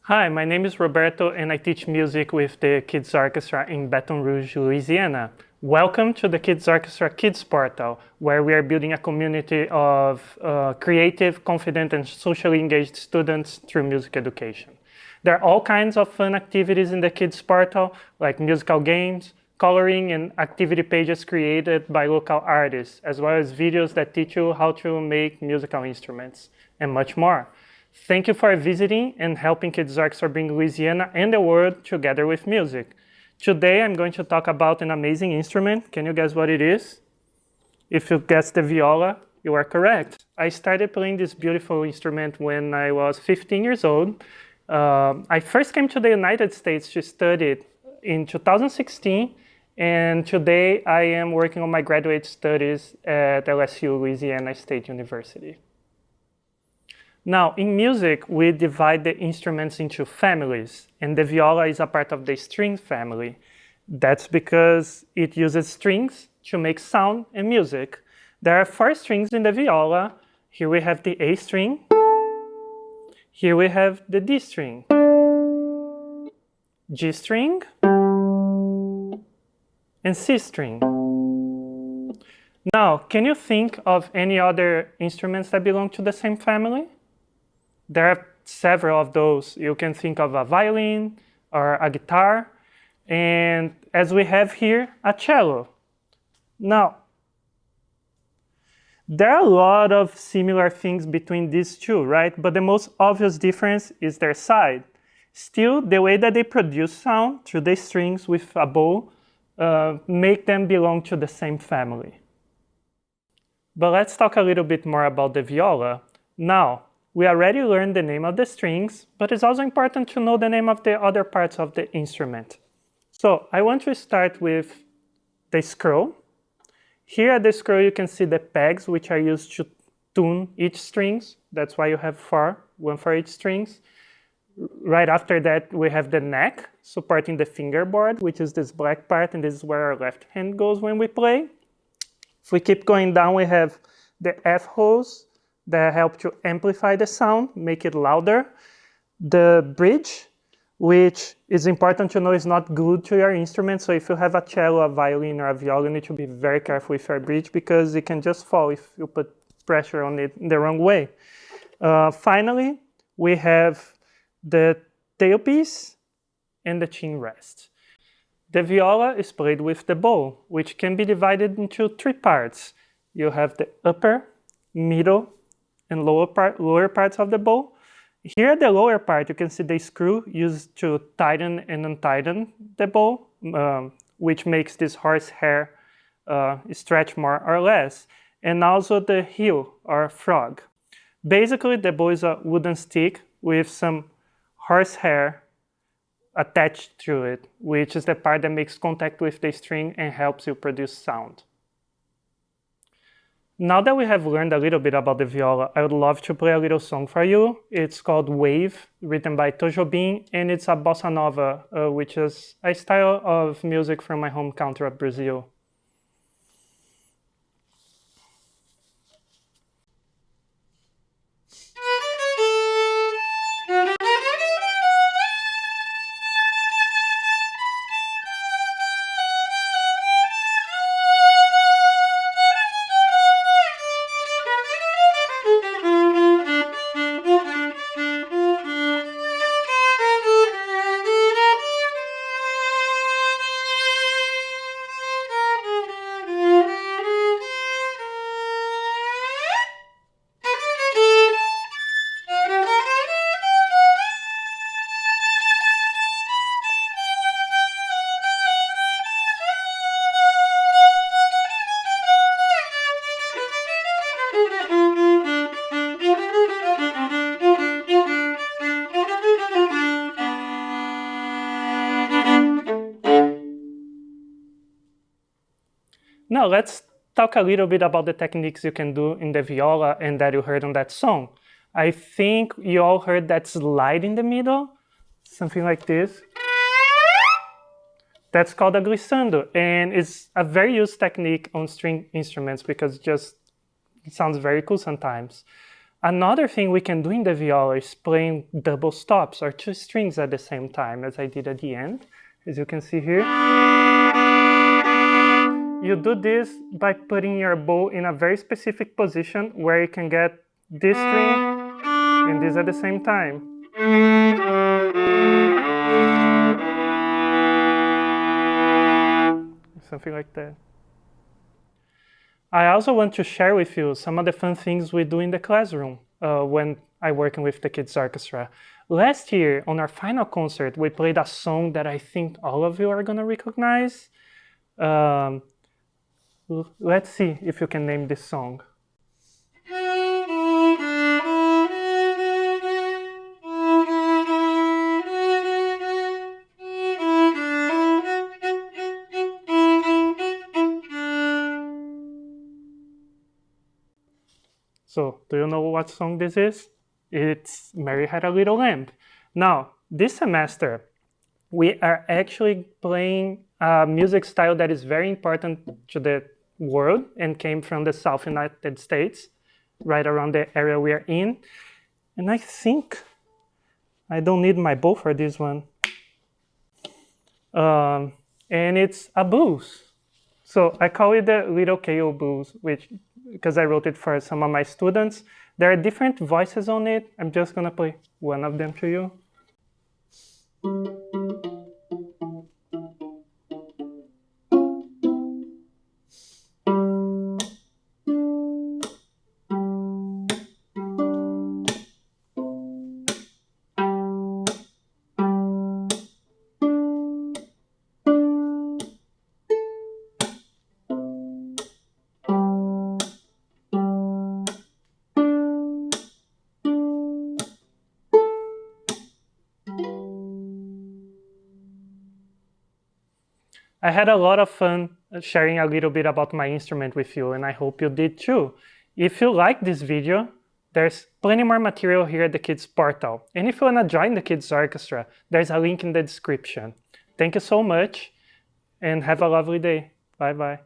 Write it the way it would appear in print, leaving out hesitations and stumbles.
Hi, my name is Roberto and I teach music with the Kids Orchestra in Baton Rouge, Louisiana. Welcome to the Kids Orchestra Kids Portal, where we are building a community of creative, confident, and socially engaged students through music education. There are all kinds of fun activities in the Kids Portal, like musical games, coloring, and activity pages created by local artists, as well as videos that teach you how to make musical instruments, and much more. Thank you for visiting and helping Kids Orchestra bring Louisiana and the world together with music. Today I'm going to talk about an amazing instrument. Can you guess what it is? If you guessed the viola, you are correct. I started playing this beautiful instrument when I was 15 years old. I first came to the United States to study it in 2016, and today I am working on my graduate studies at LSU, Louisiana State University. Now, in music, we divide the instruments into families, and the viola is a part of the string family. That's because it uses strings to make sound and music. There are 4 strings in the viola. Here we have the A string. Here we have the D string, G string, and C string. Now, can you think of any other instruments that belong to the same family? There are several of those. You can think of a violin or a guitar, and as we have here, a cello. Now, there are a lot of similar things between these two, right? But the most obvious difference is their size. Still, the way that they produce sound through the strings with a bow make them belong to the same family. But let's talk a little bit more about the viola. Now, we already learned the name of the strings, but it's also important to know the name of the other parts of the instrument. So I want to start with the scroll. Here at the scroll you can see the pegs, which are used to tune each strings. That's why you have 4, 1 for each strings. Right after that we have the neck, supporting the fingerboard, which is this black part, and this is where our left hand goes when we play. If we keep going down, we have the F holes that help to amplify the sound, make it louder. The bridge, which is important to know, is not glued to your instrument. So if you have a cello, a violin, or a viola, you need to be very careful with your bridge because it can just fall if you put pressure on it in the wrong way. Finally, we have the tailpiece and the chin rest. The viola is played with the bow, which can be divided into 3 parts. You have the upper, middle, and lower parts of the bow. Here at the lower part, you can see the screw used to tighten and untighten the bow, which makes this horsehair stretch more or less, and also the heel or frog. Basically, the bow is a wooden stick with some horsehair attached to it, which is the part that makes contact with the string and helps you produce sound. Now that we have learned a little bit about the viola, I would love to play a little song for you. It's called Wave, written by Tojobim, and it's a bossa nova, which is a style of music from my home country of Brazil. Now let's talk a little bit about the techniques you can do in the viola and that you heard on that song. I think you all heard that slide in the middle, something like this. That's called a glissando, and it's a very used technique on string instruments because it sounds very cool sometimes. Another thing we can do in the viola is playing double stops or two strings at the same time, as I did at the end, as you can see here. You do this by putting your bow in a very specific position where you can get this string and this at the same time. Something like that. I also want to share with you some of the fun things we do in the classroom when I'm working with the kids' orchestra. Last year, on our final concert, we played a song that I think all of you are going to recognize. Let's see if you can name this song. So, do you know what song this is? It's Mary Had a Little Lamb. Now, this semester, we are actually playing a music style that is very important to the world and came from the South United States, right around the area we are in. And I think I don't need my bow for this one. And it's a blues. So I call it the Little KO Blues, because I wrote it for some of my students. There are different voices on it. I'm just gonna play one of them to you. I had a lot of fun sharing a little bit about my instrument with you, and I hope you did too. If you like this video, there's plenty more material here at the Kids Portal. And if you want to join the Kids Orchestra, there's a link in the description. Thank you so much, and have a lovely day. Bye-bye.